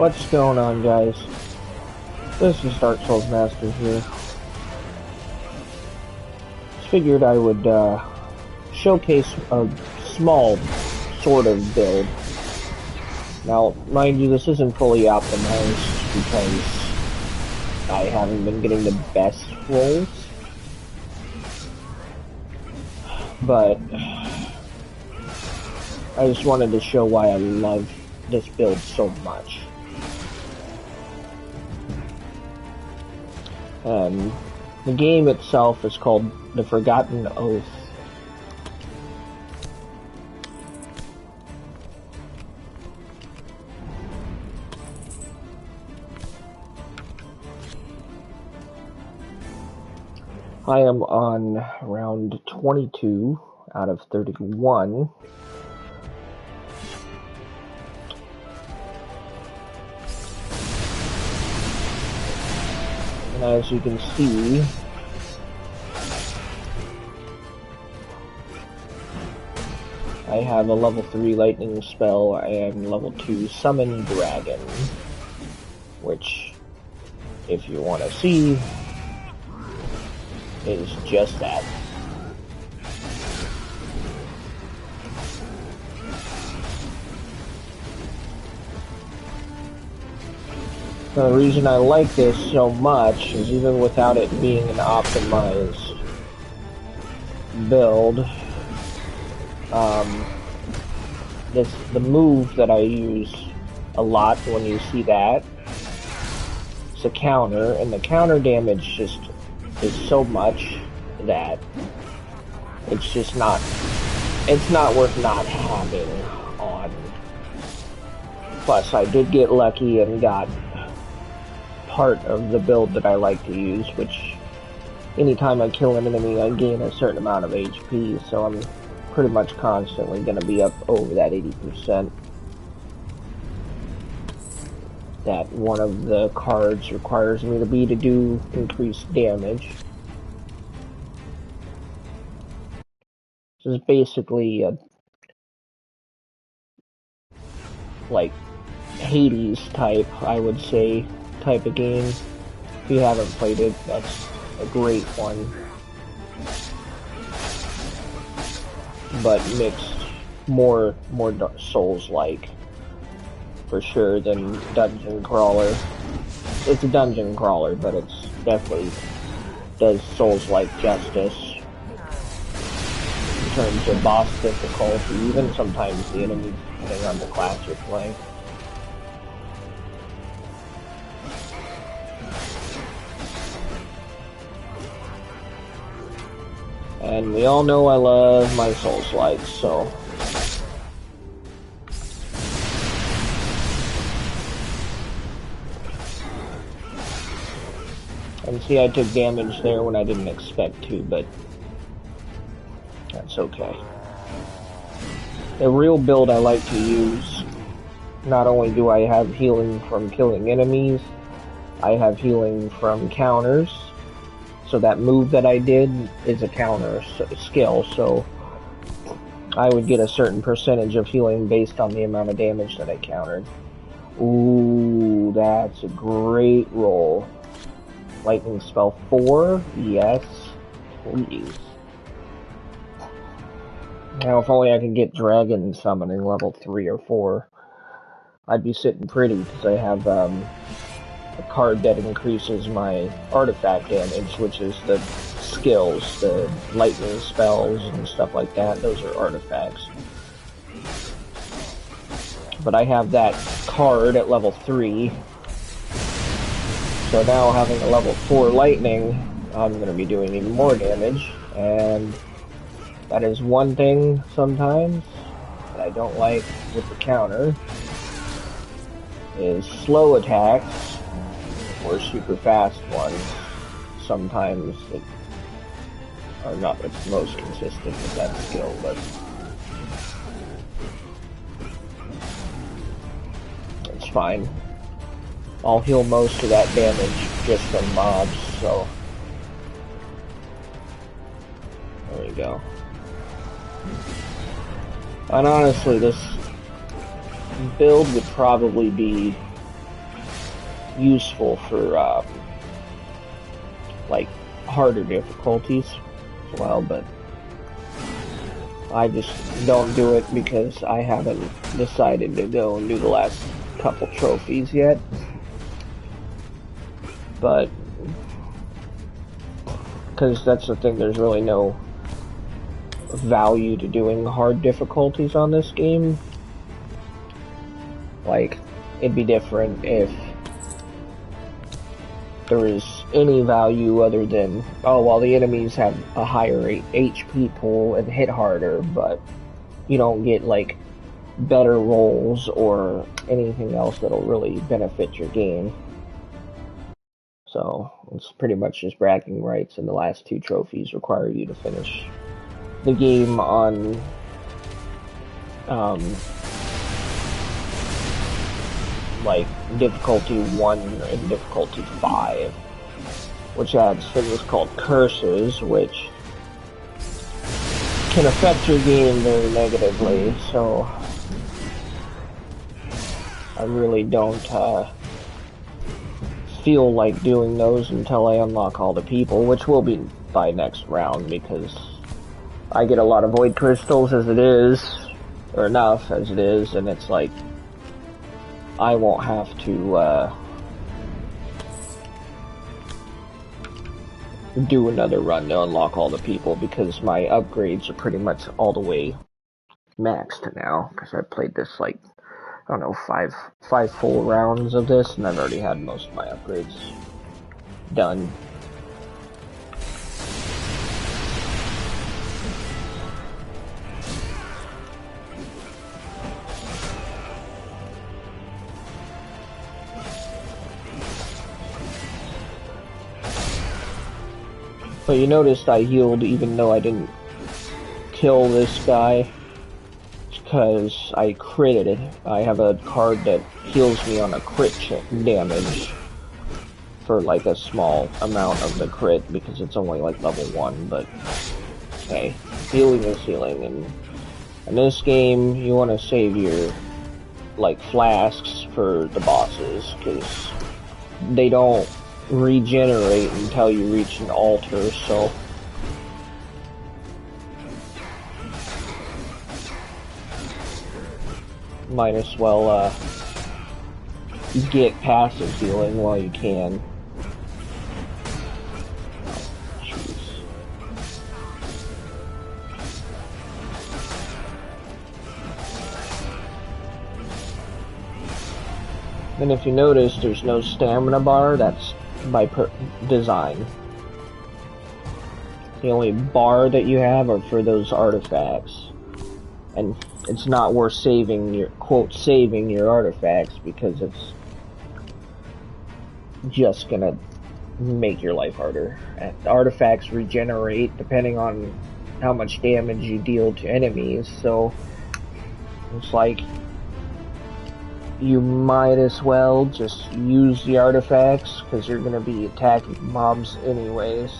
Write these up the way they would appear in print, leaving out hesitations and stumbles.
What's going on, guys? This is Dark Souls Master here. Just figured I would showcase a small sort of build. Now, mind you, this isn't fully optimized because I haven't been getting the best rolls. But I just wanted to show why I love this build so much. The game itself is called The Forgotten Oath. I am on round 22 out of 31. And as you can see, I have a level 3 lightning spell and level 2 summon dragon, which, if you want to see, is just that. The reason I like this so much is even without it being an optimized build, the move that I use a lot when you see that, it's a counter, and the counter damage just is so much that it's just not worth not having on. Plus, I did get lucky and got part of the build that I like to use, which anytime I kill an enemy I gain a certain amount of HP, so I'm pretty much constantly going to be up over that 80% that one of the cards requires me to be to do increased damage. This is basically a like Hades type, I would say, type of game. If you haven't played it, that's a great one. But mixed more Souls-like for sure than dungeon crawler. It's a dungeon crawler, but it's definitely does Souls-like justice in terms of boss difficulty, even sometimes the enemies depending on the class you're playing. And we all know I love my Souls-likes, so and see, I took damage there when I didn't expect to, but that's okay. The real build I like to use, not only do I have healing from killing enemies, I have healing from counters. So that move that I did is a counter skill, so I would get a certain percentage of healing based on the amount of damage that I countered. Ooh, that's a great roll. Lightning spell 4? Yes, please. Now, if only I could get dragon summoning level 3 or 4, I'd be sitting pretty, because I have a card that increases my artifact damage, which is the skills, the lightning spells and stuff like that. Those are artifacts. But I have that card at level 3. So now having a level 4 lightning, I'm going to be doing even more damage. And that is one thing sometimes that I don't like with the counter, is slow attacks or super fast ones sometimes are not the most consistent with that skill, but it's fine. I'll heal most of that damage just from mobs, so there you go. And honestly, this build would probably be useful for like harder difficulties as well, but I just don't do it because I haven't decided to go and do the last couple trophies yet. But because that's the thing, there's really no value to doing hard difficulties on this game. Like, it'd be different if there is any value other than, oh, well, the enemies have a higher HP pool and hit harder, but you don't get, like, better rolls or anything else that'll really benefit your game. So, it's pretty much just bragging rights, and the last 2 trophies require you to finish the game on, like, difficulty 1 and difficulty 5, which adds things called curses, which can affect your game very negatively, so I really don't feel like doing those until I unlock all the people, which will be by next round, because I get a lot of void crystals as it is, or enough as it is, and it's like, I won't have to do another run to unlock all the people, because my upgrades are pretty much all the way maxed now, because I've played this like, I don't know, five full rounds of this, and I've already had most of my upgrades done. But you noticed I healed even though I didn't kill this guy, because I critted it. I have a card that heals me on a crit damage for like a small amount of the crit, because it's only like level 1, but hey, healing is healing, and in this game you want to save your like flasks for the bosses, because they don't regenerate until you reach an altar, so might as well get passive healing while you can. Jeez. And if you notice, there's no stamina bar. That's by design. The only bar that you have are for those artifacts, and it's not worth saving your saving your artifacts, because it's just gonna make your life harder. And the artifacts regenerate depending on how much damage you deal to enemies, so it's like you might as well just use the artifacts, because you're going to be attacking mobs anyways.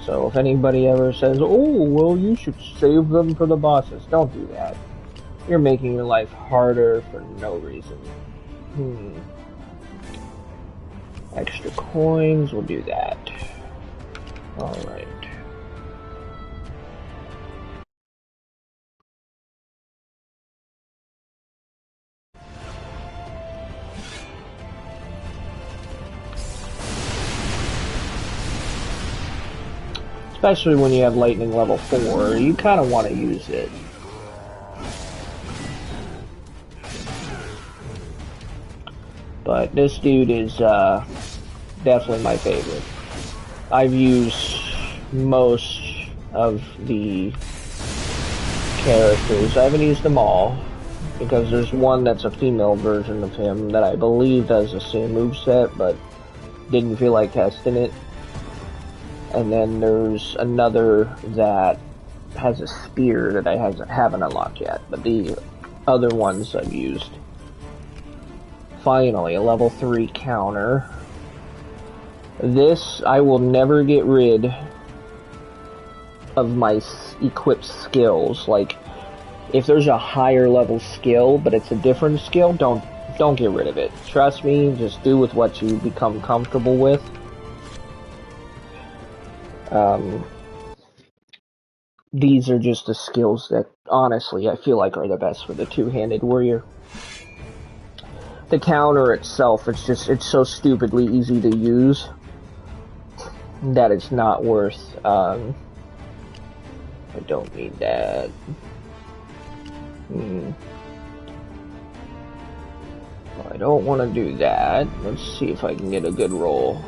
So if anybody ever says, oh, well, you should save them for the bosses, don't do that. You're making your life harder for no reason. Extra coins, we'll do that. Alright. Especially when you have lightning level 4, you kind of want to use it. But this dude is definitely my favorite. I've used most of the characters. I haven't used them all, because there's one that's a female version of him that I believe does the same moveset, but didn't feel like testing it. And then there's another that has a spear that I haven't unlocked yet, but the other ones I've used. Finally, a level 3 counter. This, I will never get rid of my equipped skills. Like, if there's a higher level skill, but it's a different skill, don't don't get rid of it. Trust me, just do with what you become comfortable with. These are just the skills that, honestly, I feel like are the best for the two-handed warrior. The counter itself, it's so stupidly easy to use that it's not worth, I don't need that. I don't want to do that. Let's see if I can get a good roll.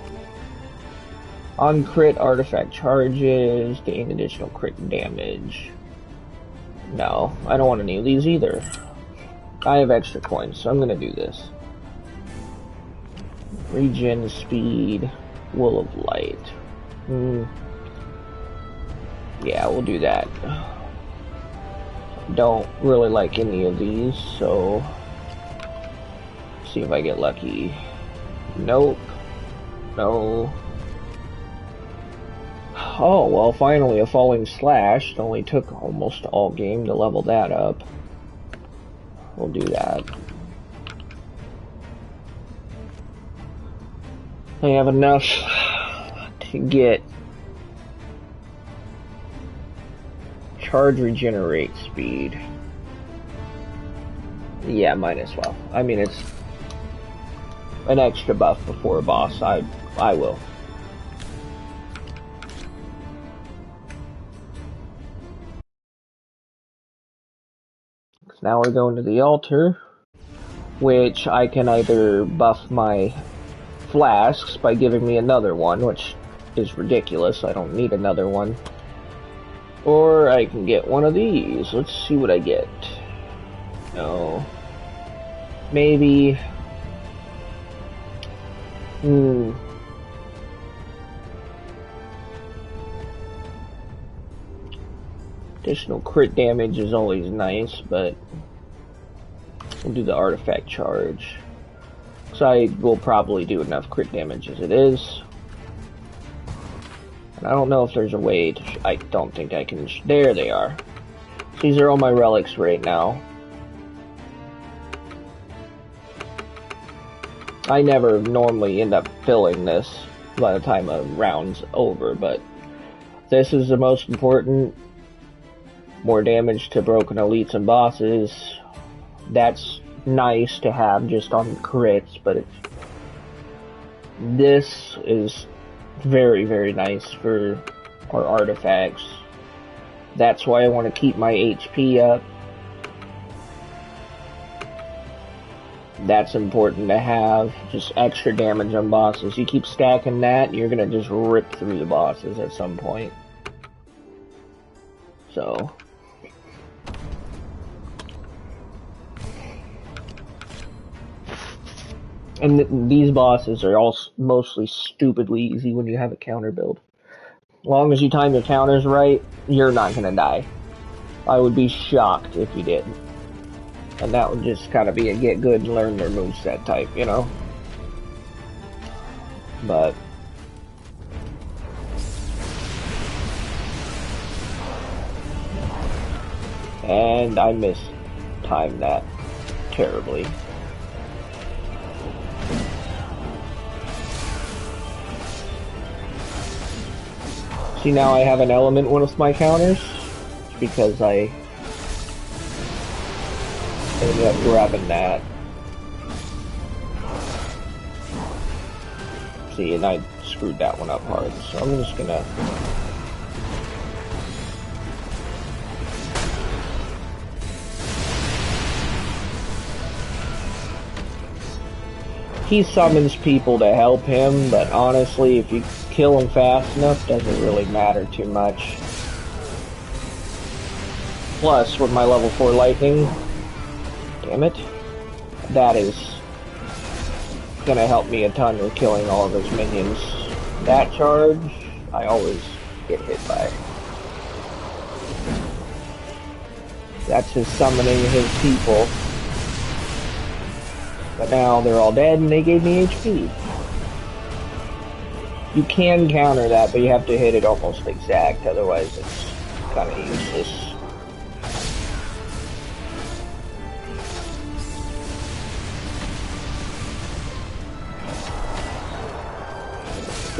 On crit, artifact charges, gain additional crit damage. No, I don't want any of these either. I have extra coins, so I'm gonna do this. Regen speed, Will of Light. Yeah, we'll do that. Don't really like any of these, so see if I get lucky. Nope. No. Oh, well, finally a Falling Slash. It only took almost all game to level that up. We'll do that. I have enough to get charge regenerate speed. Yeah, might as well. I mean, it's an extra buff before a boss. I will. Now we're going to the altar, which I can either buff my flasks by giving me another one, which is ridiculous. I don't need another one. Or I can get one of these. Let's see what I get. No. Maybe. Additional crit damage is always nice, but we'll do the artifact charge. So I will probably do enough crit damage as it is. And I don't know if there's a way to... I don't think I can... There they are. These are all my relics right now. I never normally end up filling this by the time a round's over, but this is the most important. More damage to broken elites and bosses. That's nice to have just on crits, but this is very, very nice for our artifacts. That's why I want to keep my HP up. That's important to have. Just extra damage on bosses. You keep stacking that, you're gonna just rip through the bosses at some point. So... And these bosses are all mostly stupidly easy when you have a counter build. As long as you time your counters right, you're not gonna die. I would be shocked if you did. And that would just kind of be a get good and learn their moveset type, you know? But... And I mistimed that terribly. See, now I have an element with my counters, because I ended up grabbing that. See, and I screwed that one up hard, so I'm just gonna... He summons people to help him, but honestly, if you kill him fast enough, doesn't really matter too much. Plus, with my level 4 lightning, damn it, that is gonna help me a ton with killing all of his minions. That charge, I always get hit by. That's his summoning his people. But now they're all dead and they gave me HP. You can counter that, but you have to hit it almost exact, otherwise it's kind of useless.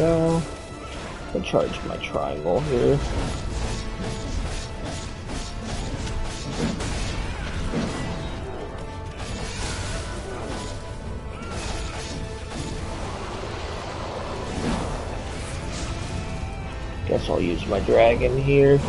go. I'll charge my triangle here. Guess I'll use my dragon here.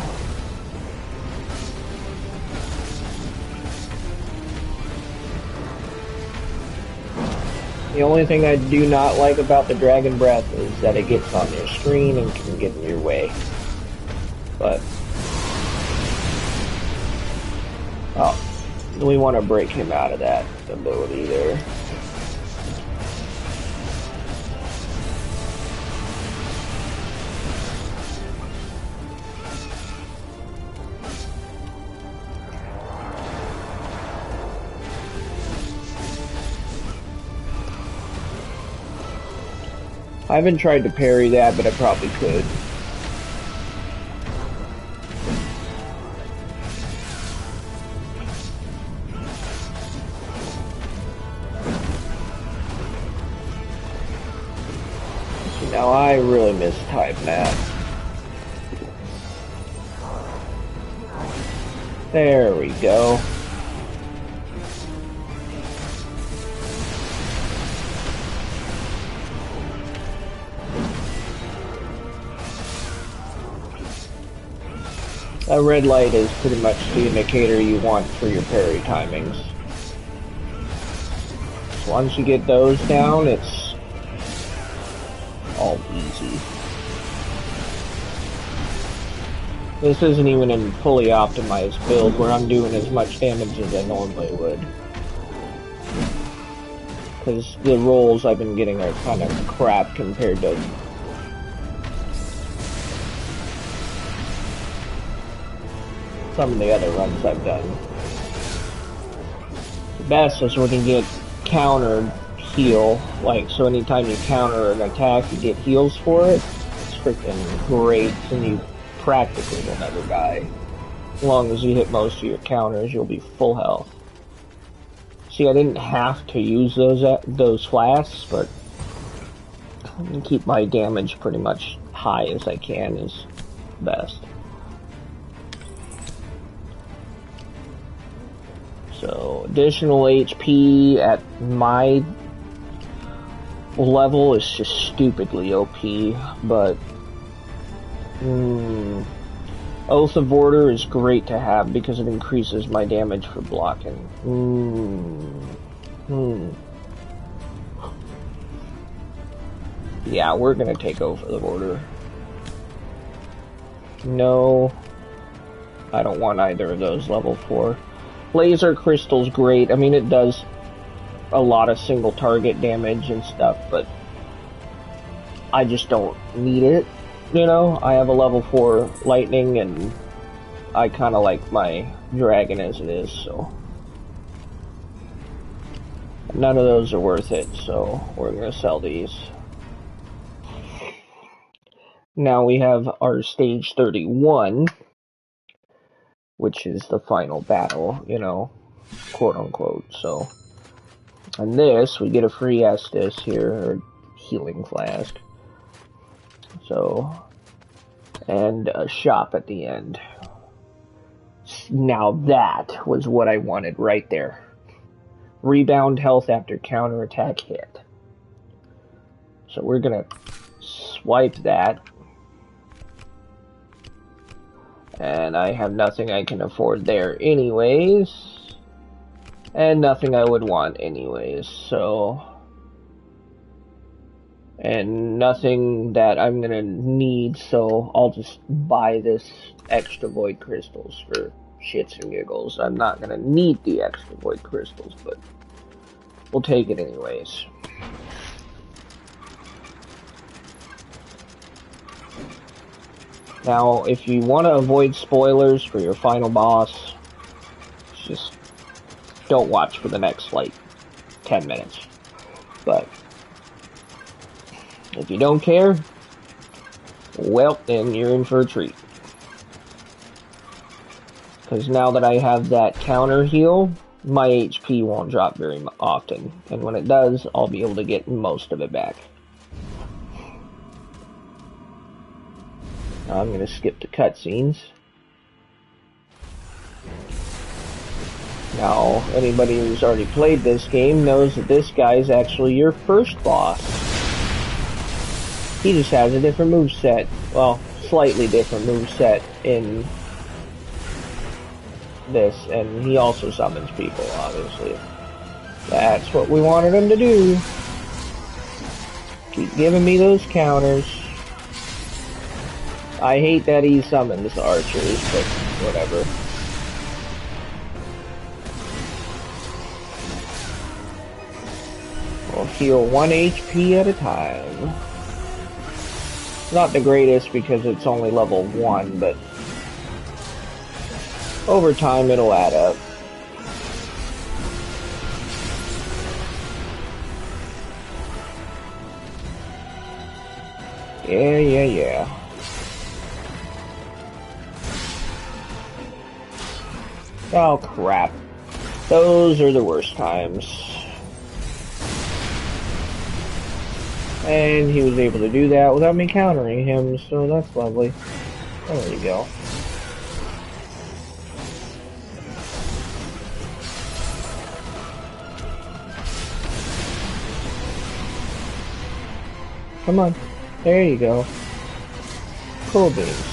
The only thing I do not like about the Dragon Breath is that it gets on your screen and can get in your way. But we want to break him out of that ability there. I haven't tried to parry that, but I probably could. So now I really mistyped that. There we go. A red light is pretty much the indicator you want for your parry timings. So once you get those down, it's all easy. This isn't even a fully optimized build where I'm doing as much damage as I normally would. Because the rolls I've been getting are kind of crap compared to some of the other runs I've done. The best is when you get countered heal, like, so anytime you counter an attack you get heals for it. It's freaking great, and you practically will never die. As long as you hit most of your counters, you'll be full health. See, I didn't have to use those flasks, but keep my damage pretty much high as I can is best. So, additional HP at my level is just stupidly OP, but Oath of Order is great to have because it increases my damage for blocking. Yeah, we're gonna take Oath of Order. No, I don't want either of those level 4. Laser Crystal's great. I mean, it does a lot of single target damage and stuff, but I just don't need it, you know? I have a level 4 lightning, and I kind of like my dragon as it is, so none of those are worth it, so we're gonna sell these. Now we have our stage 31, which is the final battle, you know, quote unquote. So, and this, we get a free Estus here, or healing flask. So, and a shop at the end. Now that was what I wanted right there. Rebound health after counterattack hit. So we're gonna swipe that. And I have nothing I can afford there anyways. And nothing I would want anyways, so... And nothing that I'm gonna need, so I'll just buy this extra void crystals for shits and giggles. I'm not gonna need the extra void crystals, but we'll take it anyways. Now, if you want to avoid spoilers for your final boss, just don't watch for the next, like, 10 minutes. But if you don't care, well, then you're in for a treat. Because now that I have that counter heal, my HP won't drop very often. And when it does, I'll be able to get most of it back. I'm gonna skip the cutscenes. Now, anybody who's already played this game knows that this guy is actually your first boss. He just has a different moveset. Well, slightly different moveset in this, and he also summons people, obviously. That's what we wanted him to do. Keep giving me those counters. I hate that he summons archers, but whatever. We'll heal 1 HP at a time. Not the greatest because it's only level 1, but over time it'll add up. Yeah. Oh crap. Those are the worst times. And he was able to do that without me countering him, so that's lovely. There you go. Come on. There you go. Cool beans.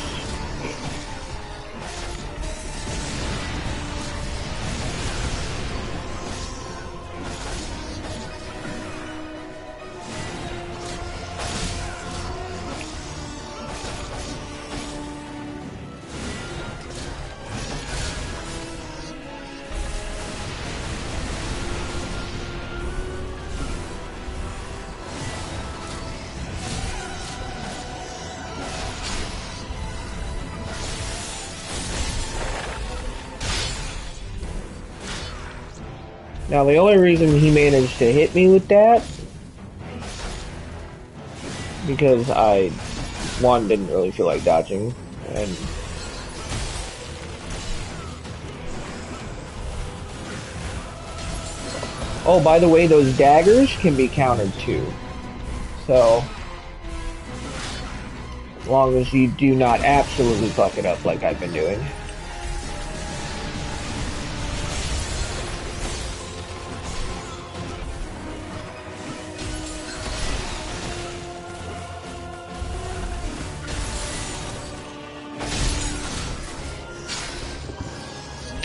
Now, the only reason he managed to hit me with that, because I, one, didn't really feel like dodging, and oh, by the way, those daggers can be countered too. So, as long as you do not absolutely fuck it up like I've been doing.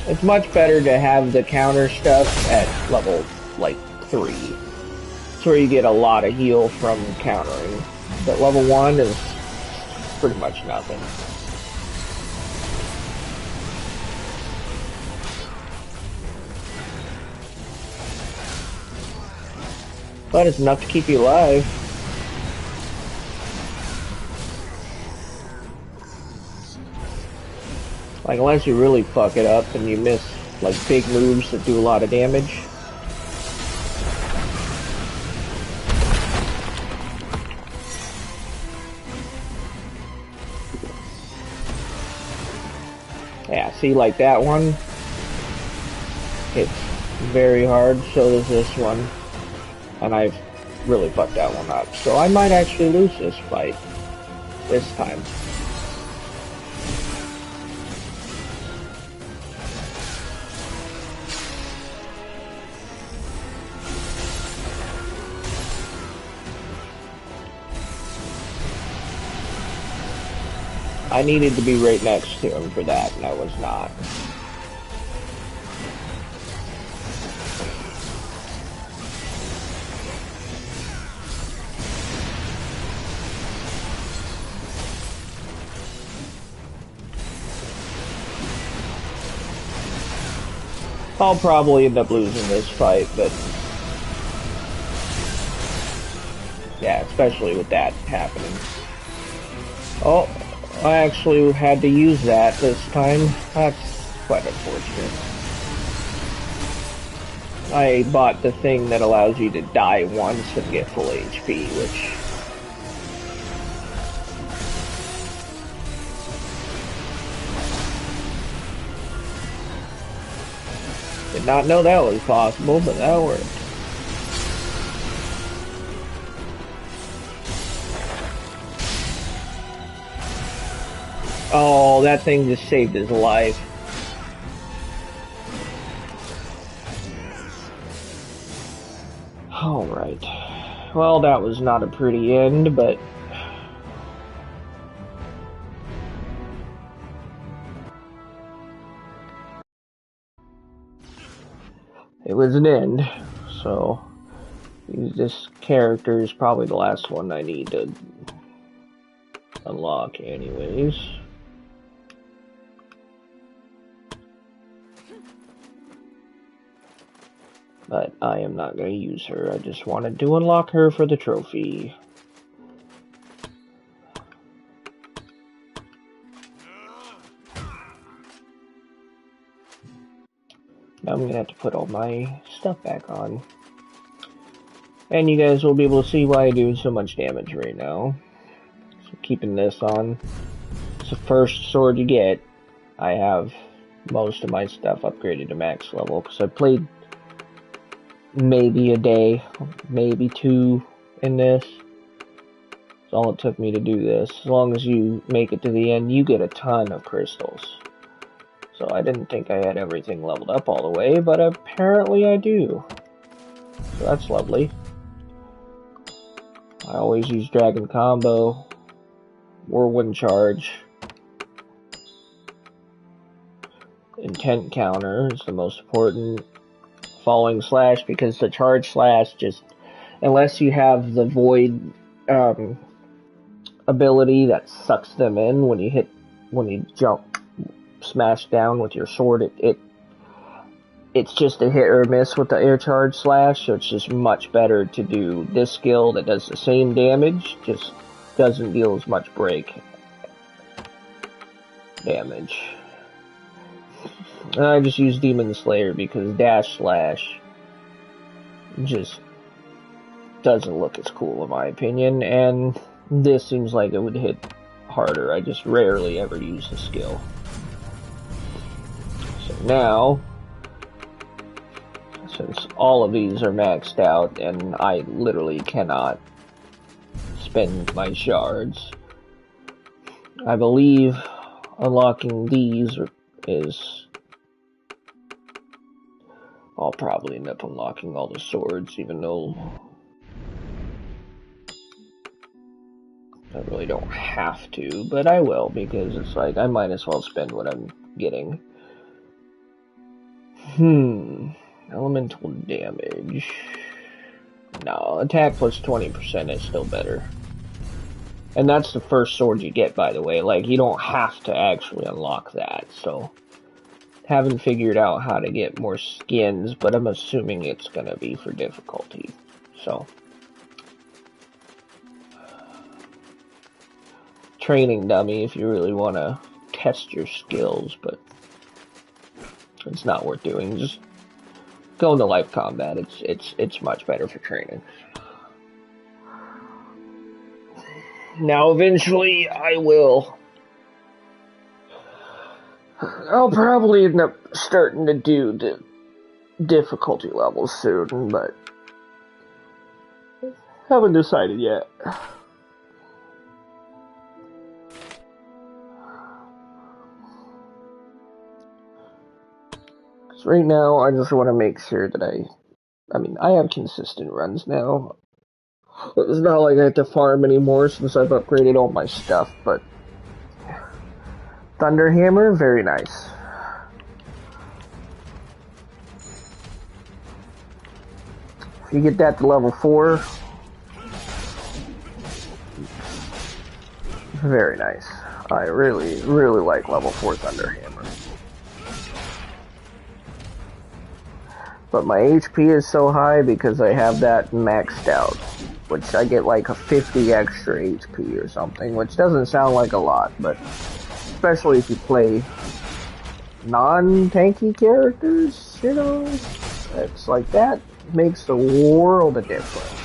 It's much better to have the counter stuff at level, like, 3. It's where you get a lot of heal from countering. But level 1 is pretty much nothing. But it's enough to keep you alive. Like, unless you really fuck it up and you miss, like, big moves that do a lot of damage. Yeah, see, like that one? It's very hard, so does this one. And I've really fucked that one up. So I might actually lose this fight. This time. I needed to be right next to him for that, and I was not. I'll probably end up losing this fight, but yeah, especially with that happening. Oh, I actually had to use that this time. That's quite unfortunate. I bought the thing that allows you to die once and get full HP, which... did not know that was possible, but that worked. Oh, that thing just saved his life. Alright. Well, that was not a pretty end, but... it was an end, so... this character is probably the last one I need to unlock anyways. But I am not going to use her. I just wanted to unlock her for the trophy. Now I'm going to have to put all my stuff back on. And you guys will be able to see why I do so much damage right now. So keeping this on. It's the first sword you get. I have most of my stuff upgraded to max level because I played maybe a day, maybe two in this. That's all it took me to do this. As long as you make it to the end, you get a ton of crystals. So I didn't think I had everything leveled up all the way, but apparently I do. So that's lovely. I always use Dragon Combo, Whirlwind Charge, Intent Counter is the most important, Falling Slash, because the Charge Slash just, unless you have the Void ability that sucks them in when you jump, smash down with your sword, it's just a hit or miss with the air charge slash, so it's just much better to do this skill that does the same damage, just doesn't deal as much break damage. And I just use Demon Slayer because dash slash just doesn't look as cool in my opinion, and this seems like it would hit harder. I just rarely ever use the skill. So now, since all of these are maxed out and I literally cannot spend my shards, I believe unlocking these is... I'll probably end up unlocking all the swords, even though I really don't have to, but I will, because it's like, I might as well spend what I'm getting. Elemental damage. No, attack plus 20% is still better. And that's the first sword you get, by the way. Like, you don't have to actually unlock that, so... haven't figured out how to get more skins, but I'm assuming it's gonna be for difficulty, so... training dummy if you really want to test your skills, but... it's not worth doing. Just go into live combat. It's much better for training. Now, eventually, I'll probably end up starting to do the difficulty levels soon, but haven't decided yet. Right now, I just want to make sure that I have consistent runs now. It's not like I have to farm anymore since I've upgraded all my stuff, but... Thunderhammer, very nice. If you get that to level 4... very nice. I really, really like level 4 Thunderhammer. But my HP is so high because I have that maxed out, which I get like a 50 extra HP or something, which doesn't sound like a lot, but especially if you play non-tanky characters, you know, it's like that makes the world of difference.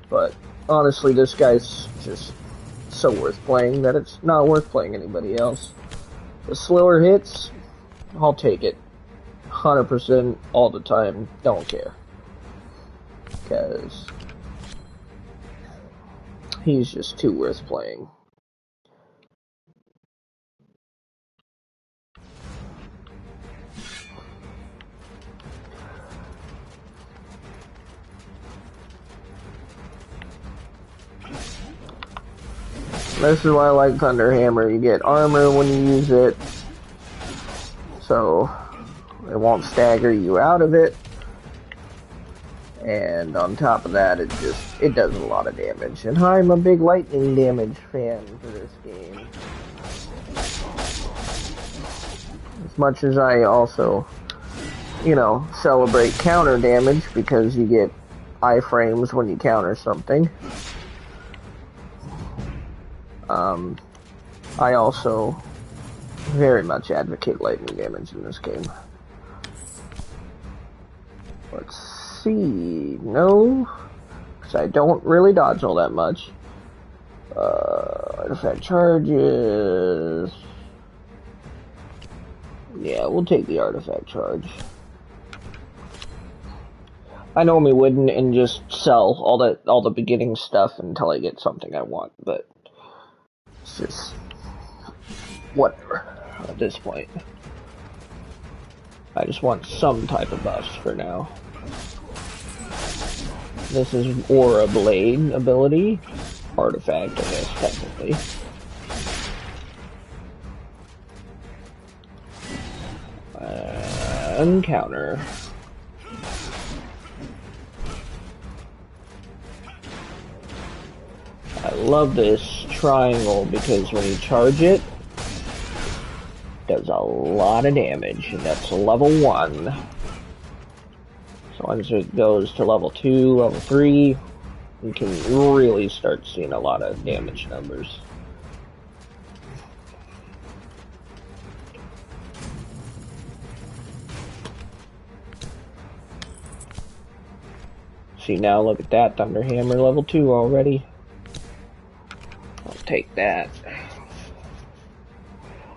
But honestly, this guy's just so worth playing that it's not worth playing anybody else. The slower hits, I'll take it. 100% all the time, don't care. Because he's just too worth playing. This is why I like Thunder Hammer. You get armor when you use it, so it won't stagger you out of it. And on top of that, it does a lot of damage. And I'm a big lightning damage fan for this game. As much as I also, you know, celebrate counter damage because you get iframes when you counter something. I also very much advocate lightning damage in this game. Let's see. No, because I don't really dodge all that much. Artifact charges. Yeah, we'll take the artifact charge. I normally wouldn't and just sell all the beginning stuff until I get something I want, but it's just whatever at this point. I just want some type of buffs for now. This is Aura Blade ability. Artifact, I guess, technically. And counter. I love this triangle because when you charge it, does a lot of damage, and that's level 1. So once it goes to level 2, level 3, you can really start seeing a lot of damage numbers. See, now look at that, Thunder Hammer level 2 already. I'll take that.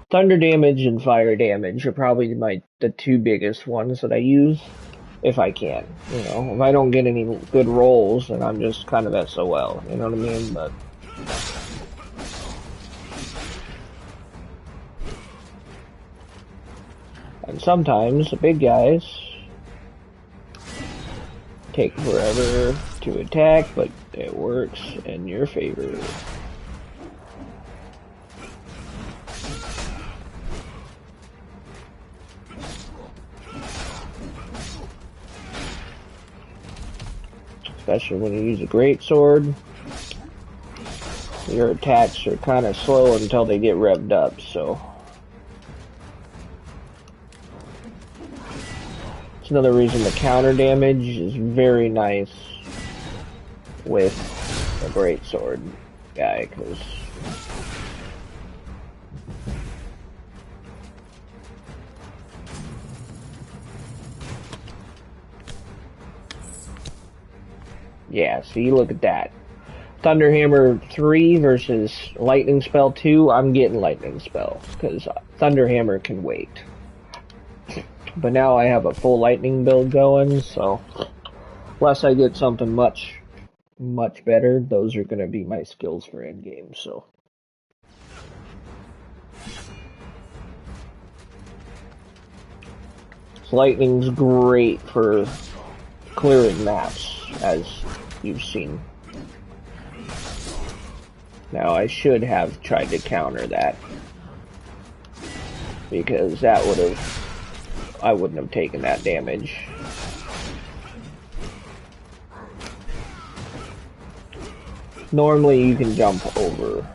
Thunder damage and fire damage are probably the two biggest ones that I use, if I can. You know, if I don't get any good rolls, then I'm just kind of SOL, you know what I mean? But and sometimes the big guys take forever to attack, but it works in your favor. Especially when you use a greatsword, your attacks are kind of slow until they get revved up, so it's another reason the counter damage is very nice with a greatsword guy, because yeah, see, look at that. Thunder Hammer 3 versus Lightning Spell 2, I'm getting Lightning Spell, because Thunder Hammer can wait. But now I have a full Lightning build going, so unless I get something much better, those are going to be my skills for endgame, so. Lightning's great for clearing maps, as you've seen. Now, I should have tried to counter that, because that would have, I wouldn't have taken that damage. Normally you can jump over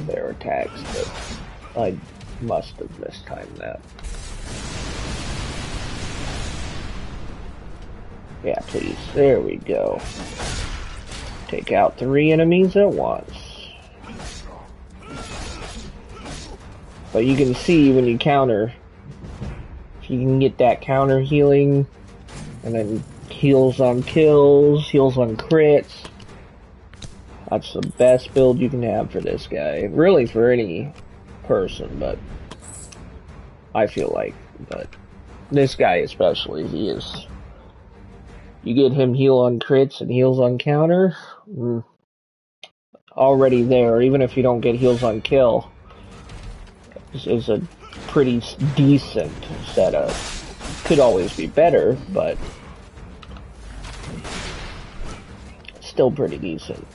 their attacks, but I must have mistimed that. Yeah, please. There we go. Take out 3 enemies at once. But you can see when you counter, if you can get that counter healing, and then heals on kills, heals on crits, that's the best build you can have for this guy. Really for any person, but I feel like, but this guy especially, he is, you get him heal on crits and heals on counter, already there. Even if you don't get heals on kill, is a pretty decent setup. Could always be better, but still pretty decent.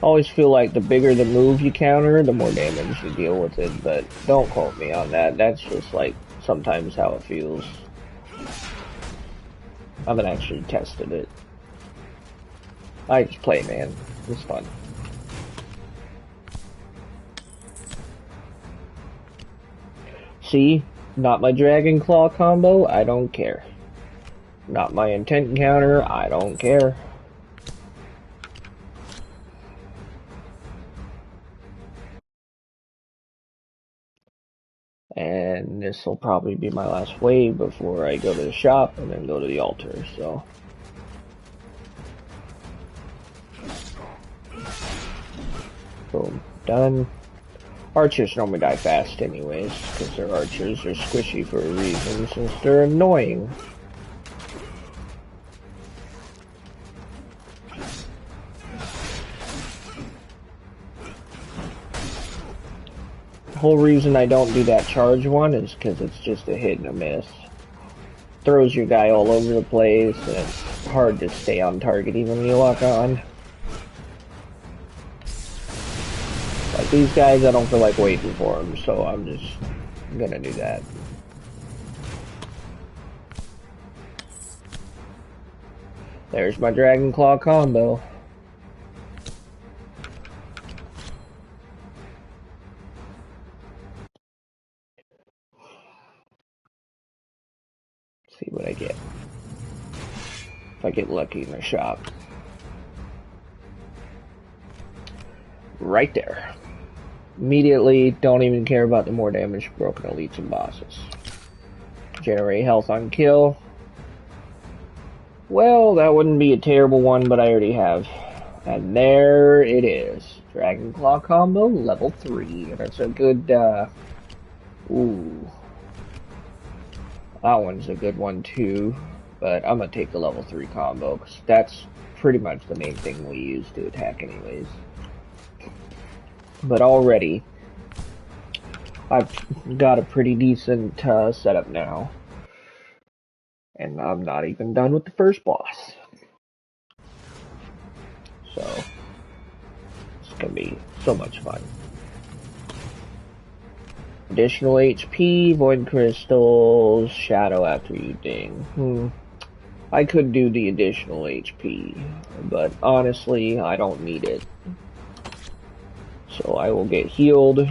Always feel like the bigger the move you counter, the more damage you deal with it, but don't quote me on that. That's just like sometimes how it feels. I haven't actually tested it. I just play, man. It's fun. See? Not my Dragon Claw combo, I don't care. Not my intent counter, I don't care. And this will probably be my last wave before I go to the shop and then go to the altar, so. Boom. Done. Archers normally die fast anyways, because their archers are squishy for a reason, since they're annoying. The whole reason I don't do that charge one is because it's just a hit and a miss. Throws your guy all over the place, and it's hard to stay on target even when you lock on. Like these guys, I don't feel like waiting for them, so I'm just gonna do that. There's my Dragon Claw combo. Let's see what I get. If I get lucky in the shop. Right there. Immediately, don't even care about the more damage broken elites and bosses. Generate health on kill. Well, that wouldn't be a terrible one, but I already have. And there it is. Dragon Claw combo, level 3. That's a good, ooh. That one's a good one too. But I'm gonna take the level 3 combo, because that's pretty much the main thing we use to attack anyways. But already, I've got a pretty decent setup now. And I'm not even done with the first boss. So, it's gonna be so much fun. Additional HP, Void Crystals, Shadow after you ding. I could do the additional HP, but honestly, I don't need it. So I will get healed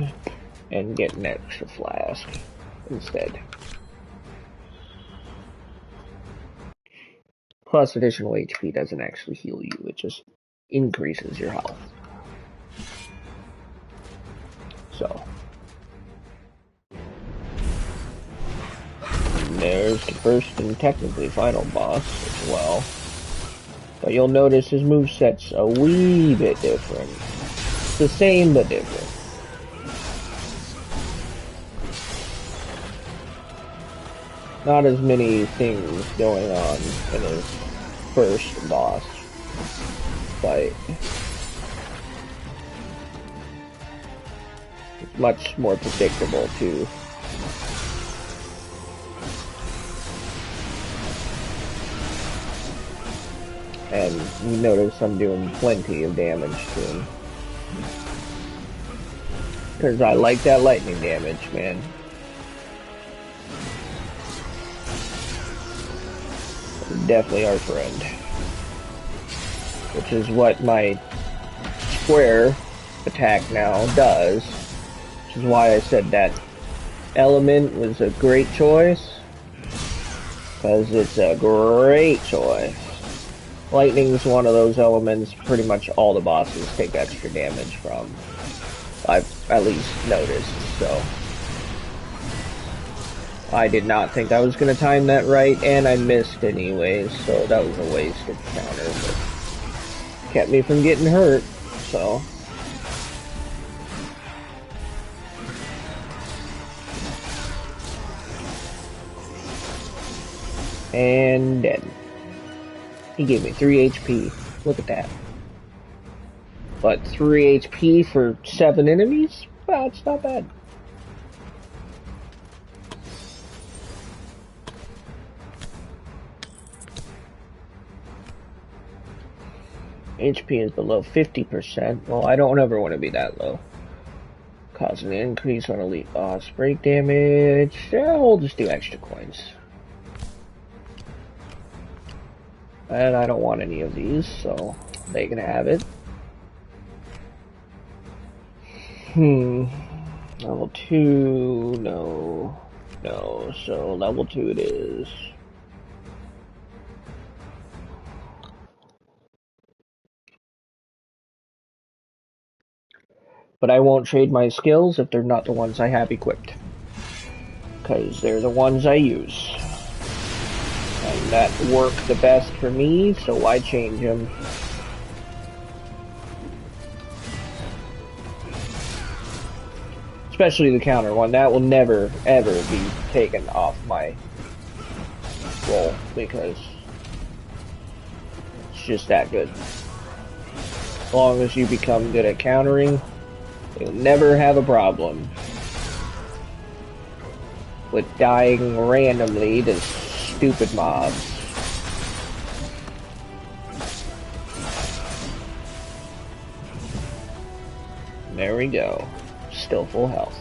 and get an extra flask instead. Plus, additional HP doesn't actually heal you, it just increases your health. So. And there's the first and technically final boss as well. But you'll notice his moveset's a wee bit different. It's the same, but different. Not as many things going on in his first boss fight. It's much more predictable too. And you notice I'm doing plenty of damage to him. Because I like that lightning damage, man. Definitely our friend. Which is what my square attack now does. Which is why I said that element was a great choice. Because it's a great choice. Lightning is one of those elements pretty much all the bosses take extra damage from. I've at least noticed, so. I did not think I was going to time that right, and I missed anyways, so that was a wasted counter, but kept me from getting hurt, so. And dead. He gave me 3 HP. Look at that. But 3 HP for 7 enemies? Well, it's not bad. HP is below 50%. Well, I don't ever want to be that low. Causing an increase on elite boss break damage. Yeah, we'll just do extra coins. And I don't want any of these, so they can have it. Level 2, no. No, so level 2 it is. But I won't trade my skills if they're not the ones I have equipped. Because they're the ones I use. And that work the best for me, so why change them? Especially the counter one. That will never, ever be taken off my roll, because it's just that good. As long as you become good at countering, you'll never have a problem with dying randomly to stupid mobs. There we go. Still full health.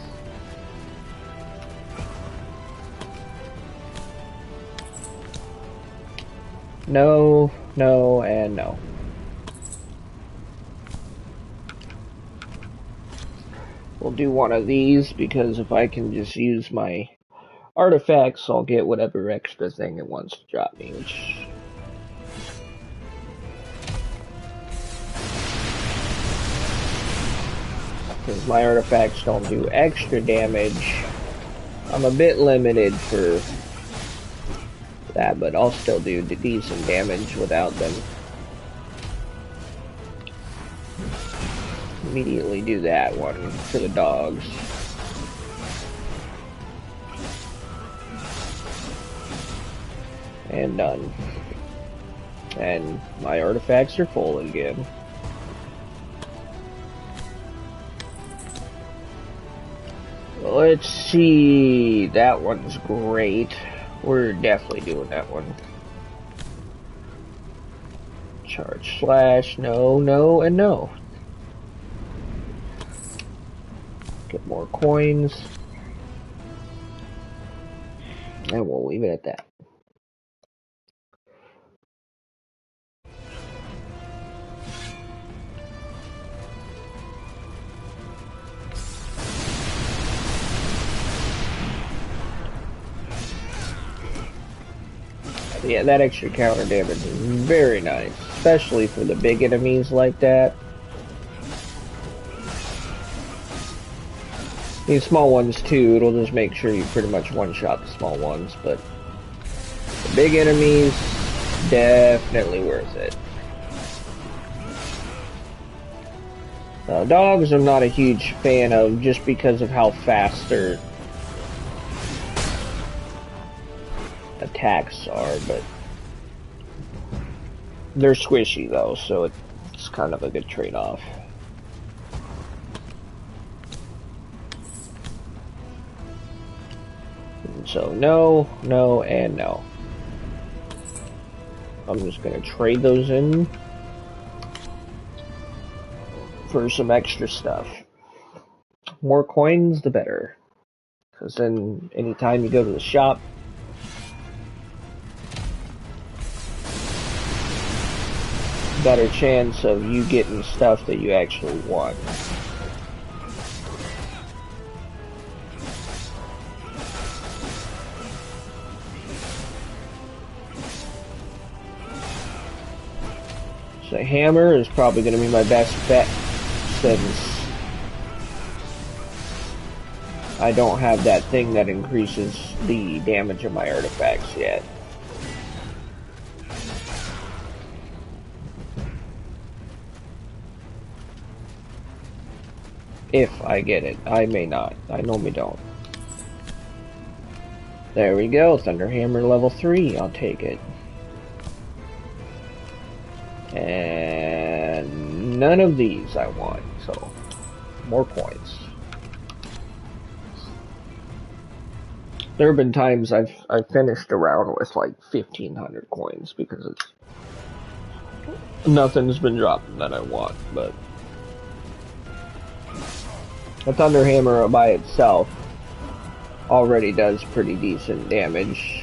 No, no, and no. We'll do one of these, because if I can just use my artifacts, I'll get whatever extra thing it wants to drop me, which... Because my artifacts don't do extra damage, I'm a bit limited for that, but I'll still do decent damage without them. Immediately do that one for the dogs. And done. And my artifacts are full again. Let's see, that one's great. We're definitely doing that one. Charge slash, no, no, and no. Get more coins. And we'll leave it at that. Yeah, that extra counter damage is very nice, especially for the big enemies like that. These small ones too, it'll just make sure you pretty much one-shot the small ones, but the big enemies, definitely worth it. Dogs I'm not a huge fan of, just because of how fast their attacks are, but they're squishy though, so it's kind of a good trade-off. So no, no, and no. I'm just gonna trade those in for some extra stuff. More coins, the better. Because then, anytime you go to the shop, better chance of you getting stuff that you actually want. So hammer is probably going to be my best bet, since I don't have that thing that increases the damage of my artifacts yet. If I get it. I may not. I normally don't. There we go. Thunderhammer level 3. I'll take it. And none of these I want. So, more coins. There have been times I've finished a round with like 1,500 coins, because Nothing's been dropping that I want, but the Thunder Hammer by itself already does pretty decent damage.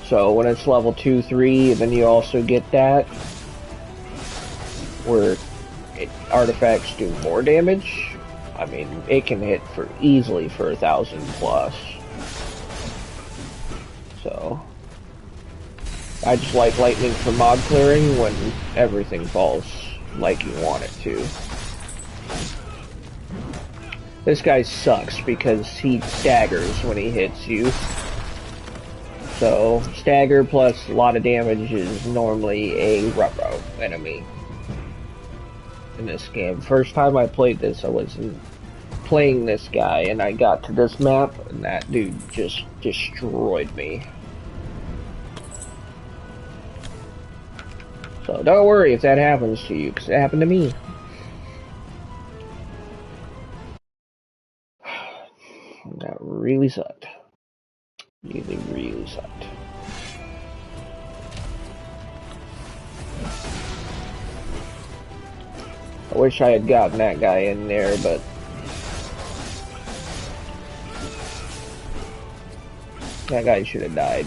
So when it's level 2, 3, then you also get that, where artifacts do more damage. I mean, it can hit for easily for 1,000 plus. So I just like lightning for mod clearing when everything falls like you want it to. This guy sucks because he staggers when he hits you. So, stagger plus a lot of damage is normally a ruh-roh enemy in this game. First time I played this, I wasn't playing this guy, and I got to this map, and that dude just destroyed me. So, don't worry if that happens to you, because it happened to me. That really sucked. Really sucked. I wish I had gotten that guy in there, but that guy should have died.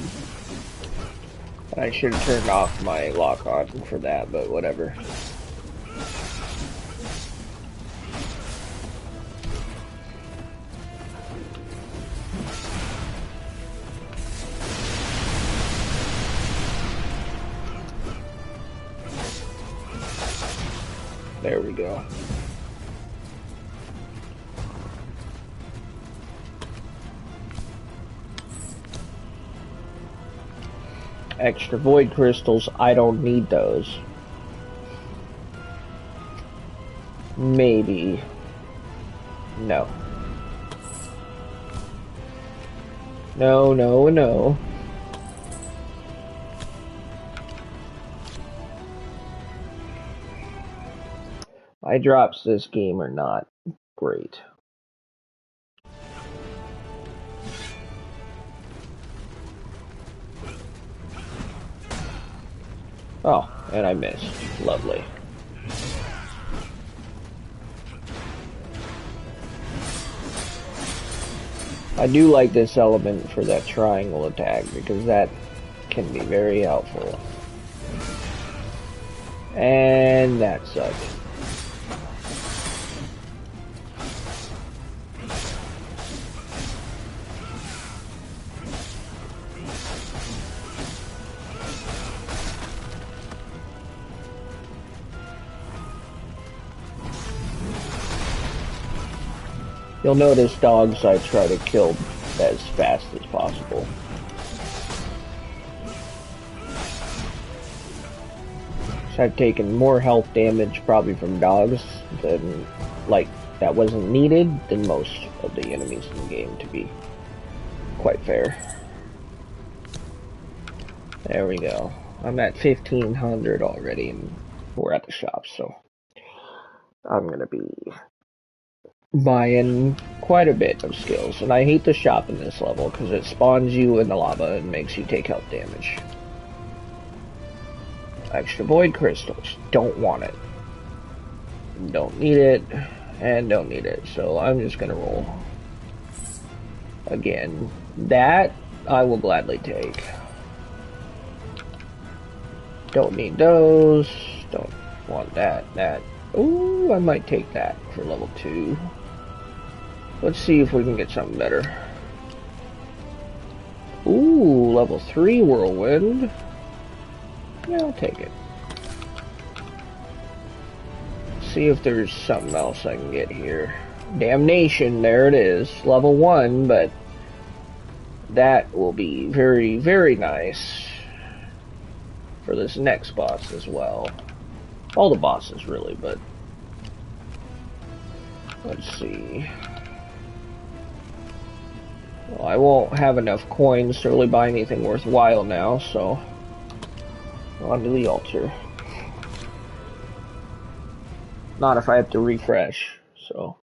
I should have turned off my lock on for that, but whatever. There we go. Extra void crystals, I don't need those. Maybe. No. No, no, no. My drops this game are not great. Oh, and I missed. Lovely. I do like this element for that triangle attack because that can be very helpful. And that sucked. You'll notice dogs I try to kill as fast as possible. So I've taken more health damage probably from dogs than, like, that wasn't needed than most of the enemies in the game, to be quite fair. There we go. I'm at 1,500 already and we're at the shop, so I'm gonna be buying quite a bit of skills, and I hate the shop in this level because it spawns you in the lava and makes you take health damage. Extra void crystals, don't want it, don't need it, and don't need it, so I'm just gonna roll. Again, that I will gladly take. Don't need those, don't want that. Ooh, I might take that for level 2. Let's see if we can get something better. Ooh, level 3 whirlwind. Yeah, I'll take it. See if there's something else I can get here. Damnation, there it is. Level 1, but that will be very, very nice for this next boss as well. All the bosses, really, but let's see. Well, I won't have enough coins to really buy anything worthwhile now, so on to the altar. Not if I have to refresh, so.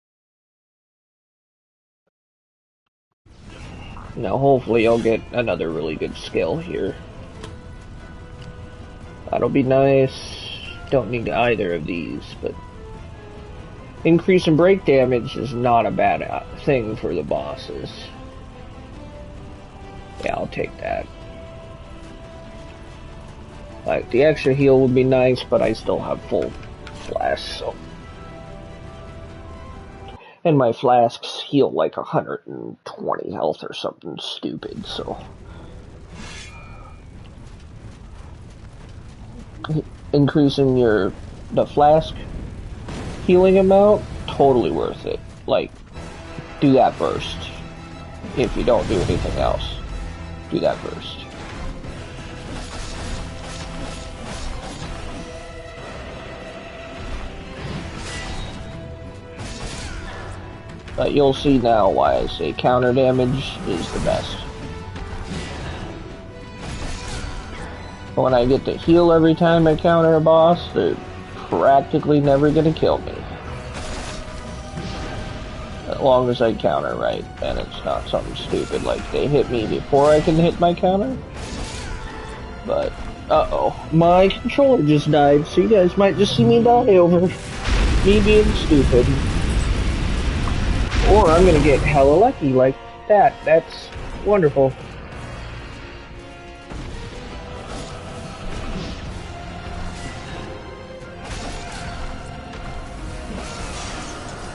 Now hopefully I'll get another really good skill here. That'll be nice. Don't need either of these, but increase in break damage is not a bad thing for the bosses. Yeah, I'll take that. Like, the extra heal would be nice, but I still have full flasks, so. And my flasks heal like 120 health or something stupid, so. Increasing the flask healing amount, totally worth it. Like, do that first. If you don't do anything else, do that first. But you'll see now why I say counter damage is the best. When I get to heal every time I counter a boss, they're practically never gonna kill me. As long as I counter right, and it's not something stupid like they hit me before I can hit my counter. But, uh-oh, my controller just died, so you guys might just see me die over me being stupid. Or I'm gonna get hella lucky like that. That's wonderful.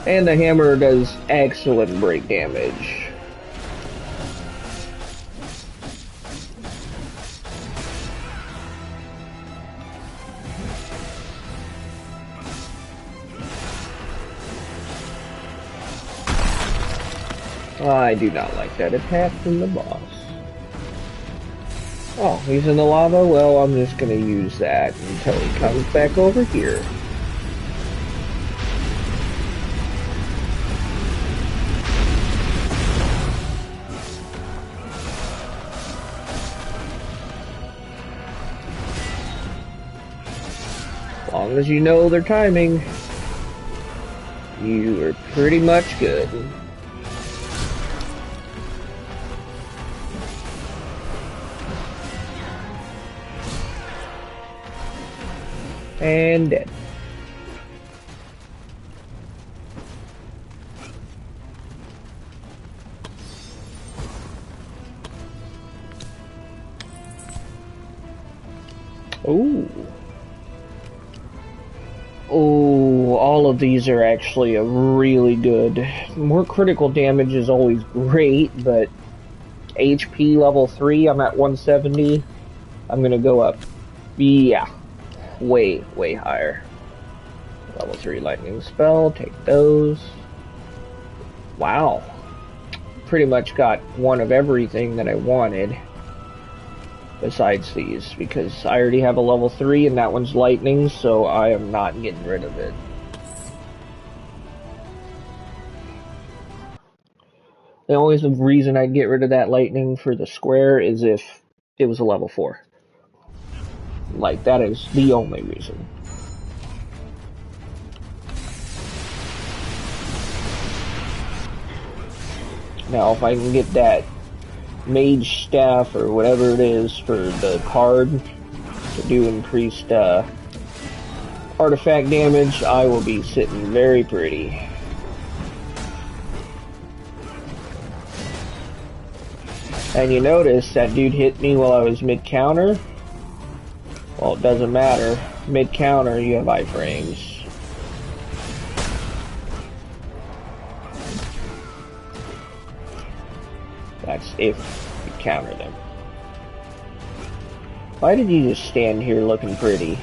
And the hammer does excellent break damage. I do not like that attack from the boss. Oh, he's in the lava? Well, I'm just gonna use that until he comes back over here. As long as you know their timing, you are pretty much good. And dead. Ooh. Oh, all of these are actually a really good. More critical damage is always great, but HP level 3, I'm at 170. I'm gonna go up. Yeah. Way higher. Level 3 lightning spell, take those. Wow. Pretty much got one of everything that I wanted. Besides these, because I already have a level 3 and that one's lightning, so I am not getting rid of it. The only reason I'd get rid of that lightning for the square is if it was a level 4. Like, that is the only reason. Now, if I can get that mage staff or whatever it is for the card to do increased artifact damage, I will be sitting very pretty. And you notice that dude hit me while I was mid-counter. Well, it doesn't matter. Mid-counter, you have iframes. That's if you counter them. Why did you just stand here looking pretty?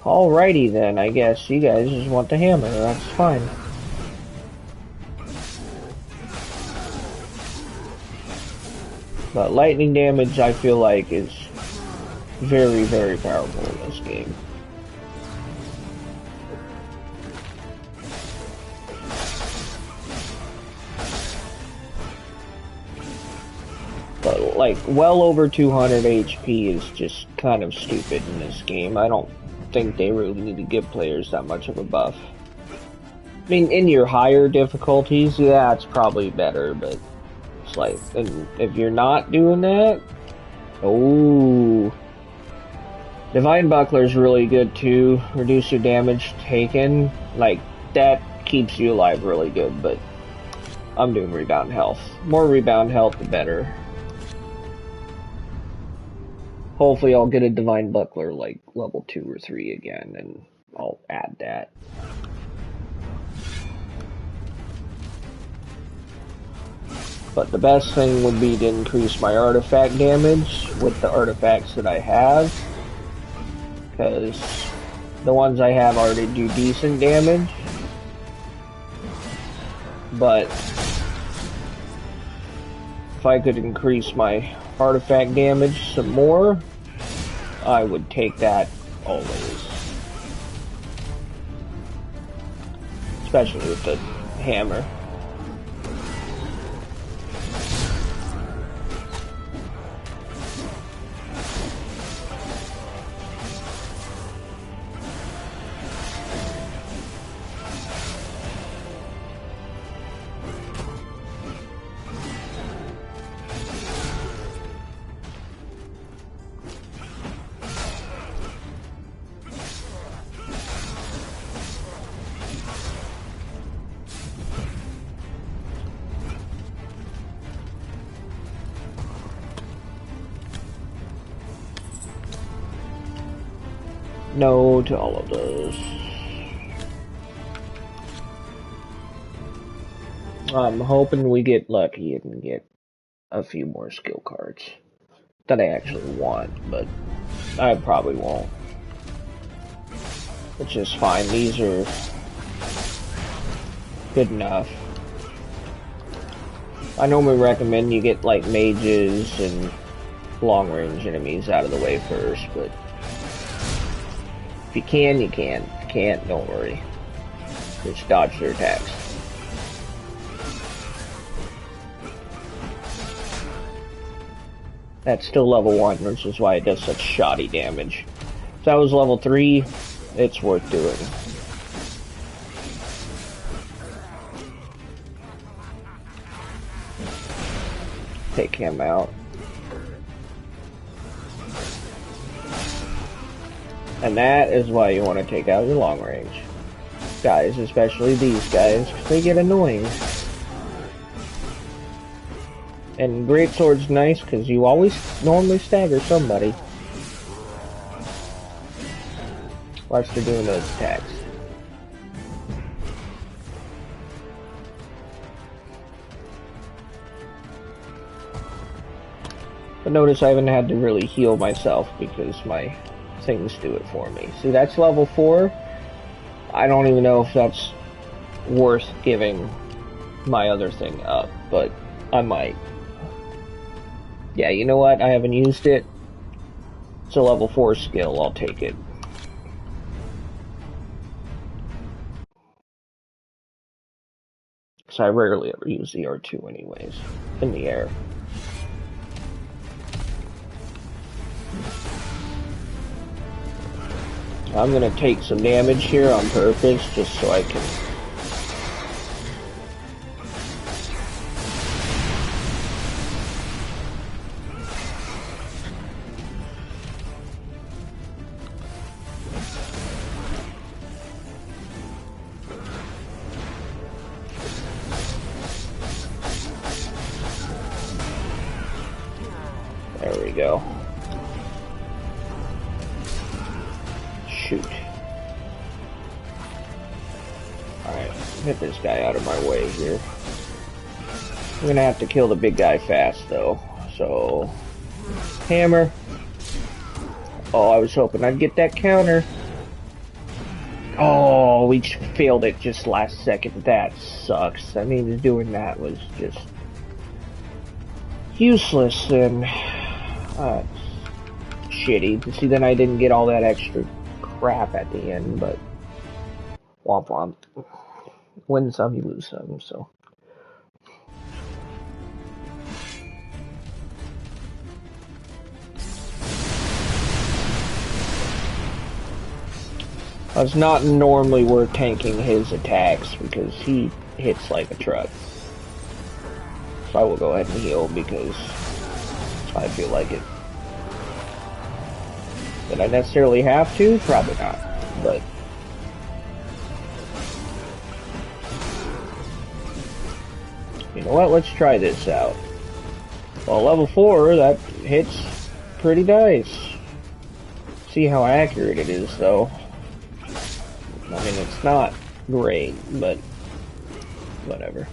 Alrighty then, I guess you guys just want the hammer, that's fine. But lightning damage, I feel like, is very powerful in this game. But, like, well over 200 HP is just kind of stupid in this game. I don't think they really need to give players that much of a buff. mean, in your higher difficulties, yeah, it's probably better, but it's like, and if you're not doing that, oh, Divine Buckler is really good too. Reduce your damage taken, like that keeps you alive really good. But I'm doing rebound health. More rebound health, the better. Hopefully, I'll get a Divine Buckler like level 2 or 3 again, and I'll add that. But the best thing would be to increase my artifact damage with the artifacts that I have, because the ones I have already do decent damage. But if I could increase my artifact damage some more, I would take that always. Especially with the hammer. No to all of those. I'm hoping we get lucky and get a few more skill cards that I actually want, but I probably won't. Which is fine. These are good enough. I normally recommend you get like mages and long range enemies out of the way first, but if you can, you can. If you can't, don't worry. Just dodge their attacks. That's still level 1, which is why it does such shoddy damage. If that was level 3, it's worth doing. Take him out. And that is why you want to take out your long range guys, especially these guys, because they get annoying. And greatsword's nice because you always normally stagger somebody whilst they're doing those attacks. But notice I haven't had to really heal myself because my things do it for me. See, that's level 4. I don't even know if that's worth giving my other thing up, but I might. Yeah, you know what? I haven't used it. It's a level 4 skill. I'll take it. Because I rarely ever use the R2 anyways. In the air. I'm gonna take some damage here on purpose, just so I can... There we go. Shoot. Alright, get this guy out of my way here. I'm gonna have to kill the big guy fast, though. So, hammer. Oh, I was hoping I'd get that counter. Oh, we failed it just last second. That sucks. I mean, doing that was just useless and shitty. See, then I didn't get all that extra crap at the end, but womp womp. Win some, you lose some, so. It's not normally worth tanking his attacks because he hits like a truck. So I will go ahead and heal because I feel like it. Did I necessarily have to? Probably not, but you know what? Let's try this out. Well, level 4, that hits pretty nice. See how accurate it is, though. I mean, it's not great, but whatever.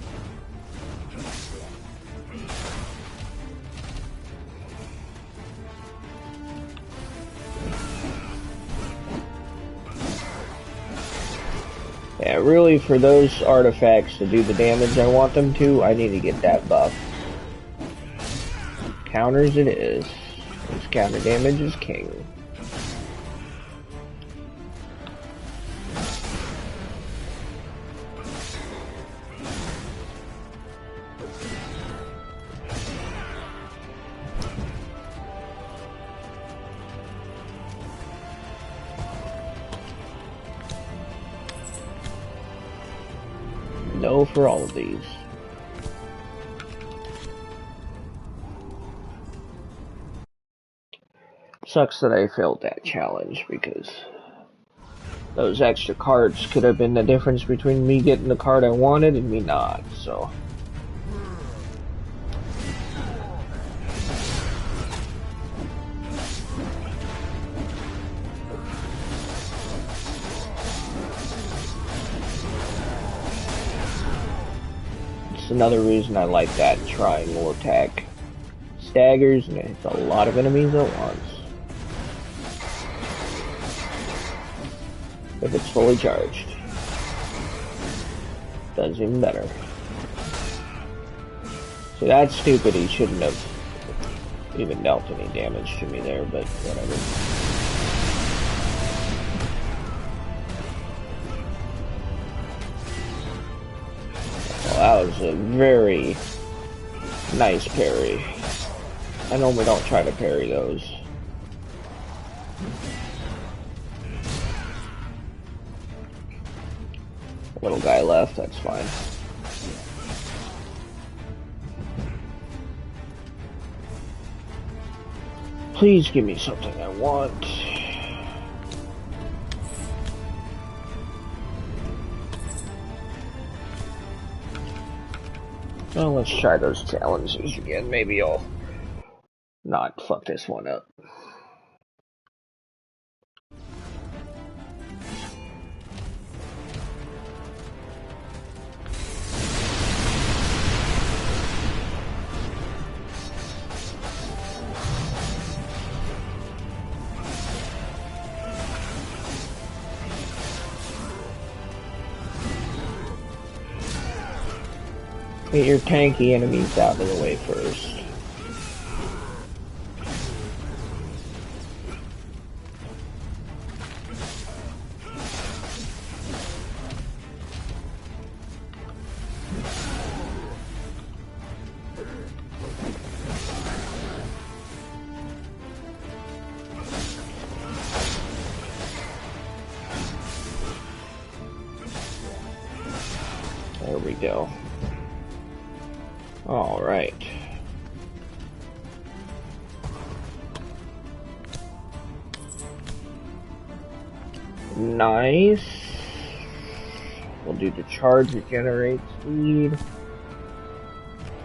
Yeah, really, for those artifacts to do the damage I want them to, I need to get that buff. Counters it is. This counter damage is king. No for all of these. Sucks that I failed that challenge because those extra cards could have been the difference between me getting the card I wanted and me not, so. It's another reason I like that triangle attack. Staggers and it hits a lot of enemies at once. If it's fully charged. Does even better. So that's stupid, he shouldn't have even dealt any damage to me there, but whatever. Well, that was a very nice parry. I normally don't try to parry those. Little guy left, that's fine. Please give me something I want. Well, let's try those challenges again. Maybe I'll not fuck this one up. Get your tanky enemies out of the way first. There we go. All right. Nice. We'll do the charge regenerate speed.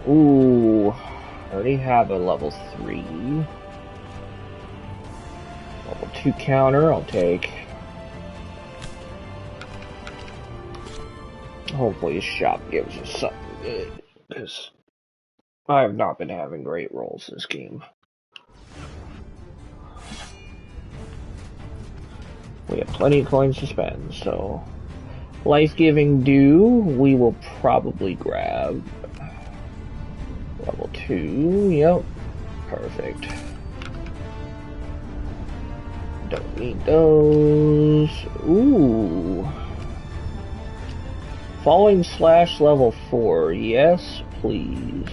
Ooh, I already have a level 3. Level 2 counter, I'll take. Hopefully his shop gives us something good, because I have not been having great rolls this game. We have plenty of coins to spend, so life-giving dew we will probably grab. Level 2, yep, perfect. Don't need those. Ooh. Falling slash level 4, yes please.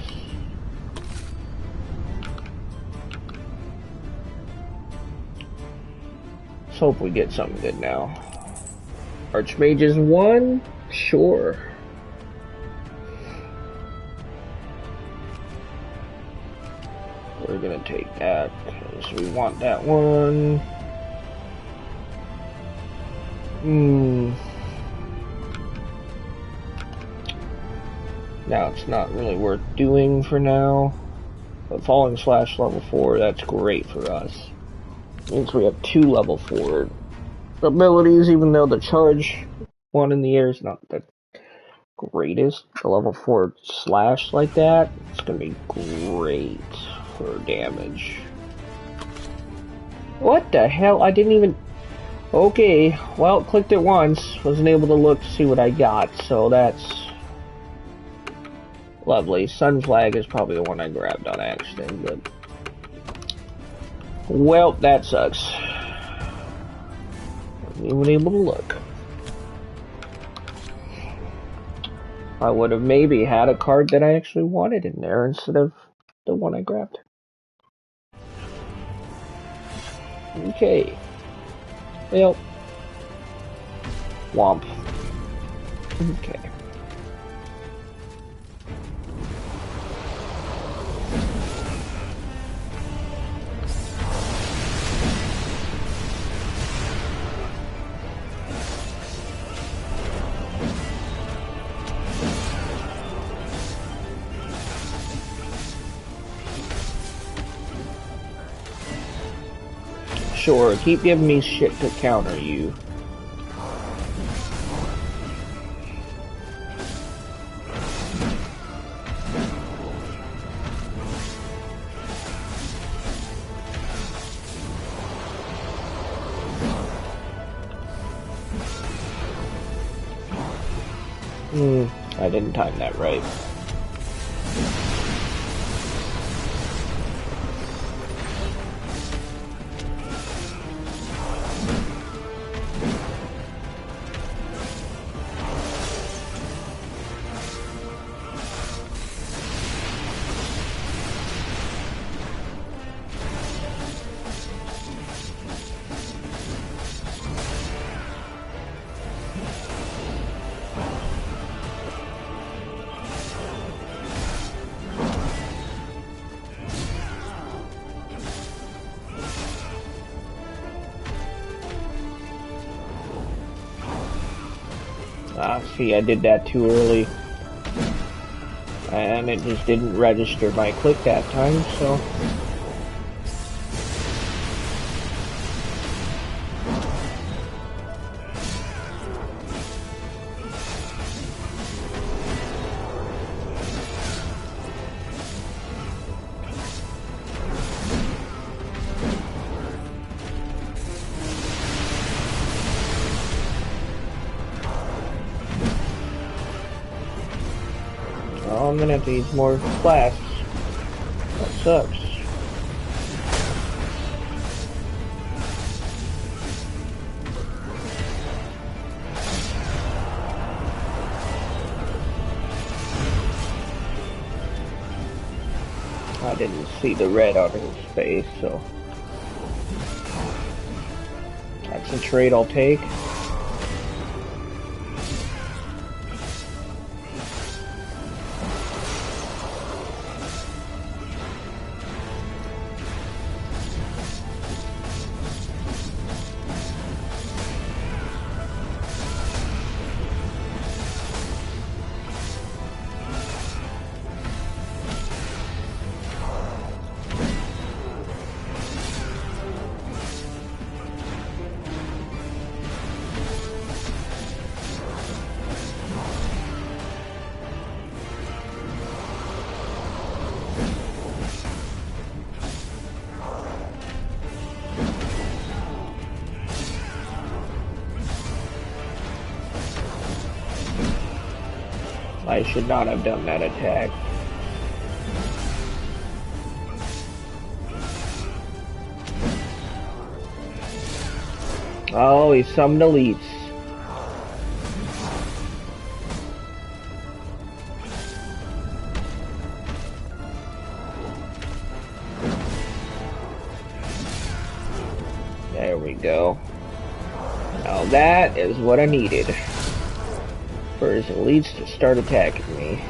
Let's hope we get something good now. Archmages 1? Sure. We're gonna take that, because we want that one. Now it's not really worth doing for now. But Falling Slash level 4, that's great for us. Means we have 2 level 4 abilities, even though the charge one in the air is not the greatest. The level 4 slash like that, it's gonna be great for damage. What the hell? I didn't even... Okay, well, clicked it once. Wasn't able to look to see what I got, so that's... lovely. Sun Flag is probably the one I grabbed on accident, but... well, that sucks. Wasn't even able to look. I would have maybe had a card that I actually wanted in there instead of the one I grabbed. Okay. Well. Womp. Okay. Sure, keep giving me shit to counter you. I didn't time that right. See, I did that too early. And it just didn't register my click that time, so... I'm gonna have to use more flasks. That sucks. I didn't see the red on his face, so... that's a trade I'll take. I should not have done that attack. Oh, he summoned elites. There we go. Now that is what I needed for his elites to start attacking me.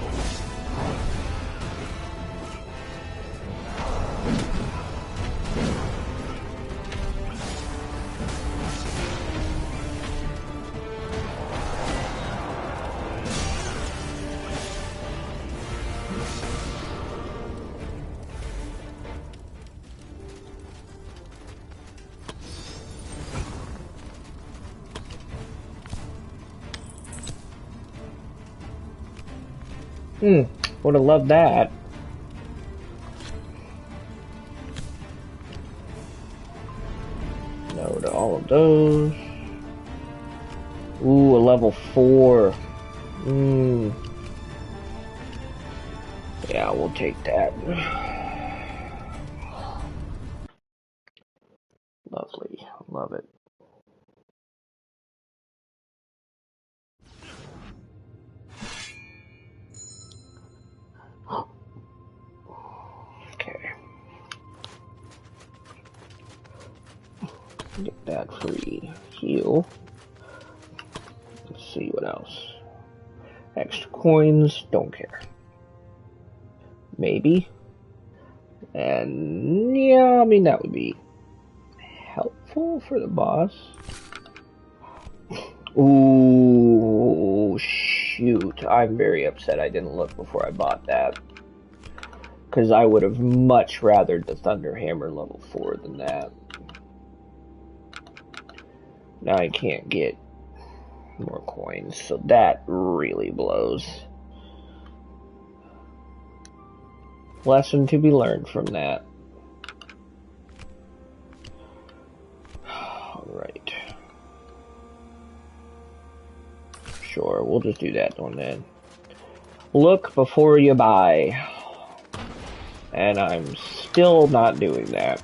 Would have loved that. No to all of those. Ooh, a level 4. Yeah, we'll take that. Lovely. Love it. Okay. Get that free. Heal. Let's see what else. Extra coins, don't care. Maybe. And yeah, I mean that would be helpful for the boss. Ooh, shoot. I'm very upset I didn't look before I bought that. Because I would have much rathered the Thunder Hammer level 4 than that. Now I can't get more coins, so that really blows. Lesson to be learned from that. Alright. Sure, we'll just do that one then. Look before you buy. And I'm still not doing that.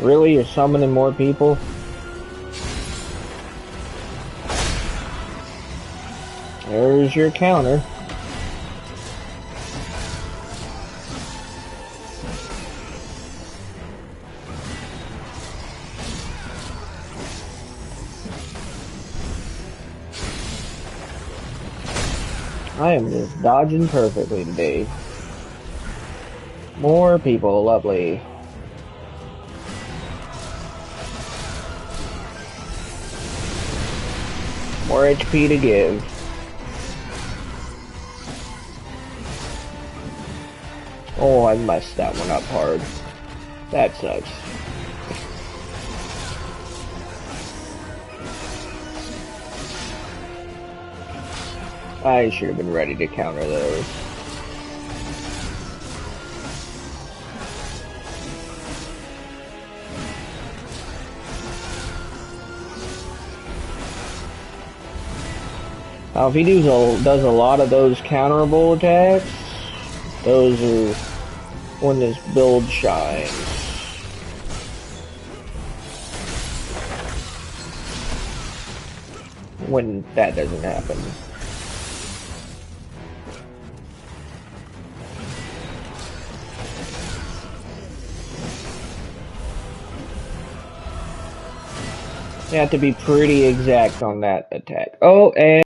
Really? You're summoning more people? There's your counter. I am just dodging perfectly today. More people, lovely. More HP to give. Oh, I messed that one up hard. That sucks. I should have been ready to counter those. Now, if he does a lot of those counterable attacks, those are when this build shines. When that doesn't happen. You have to be pretty exact on that attack. Oh, and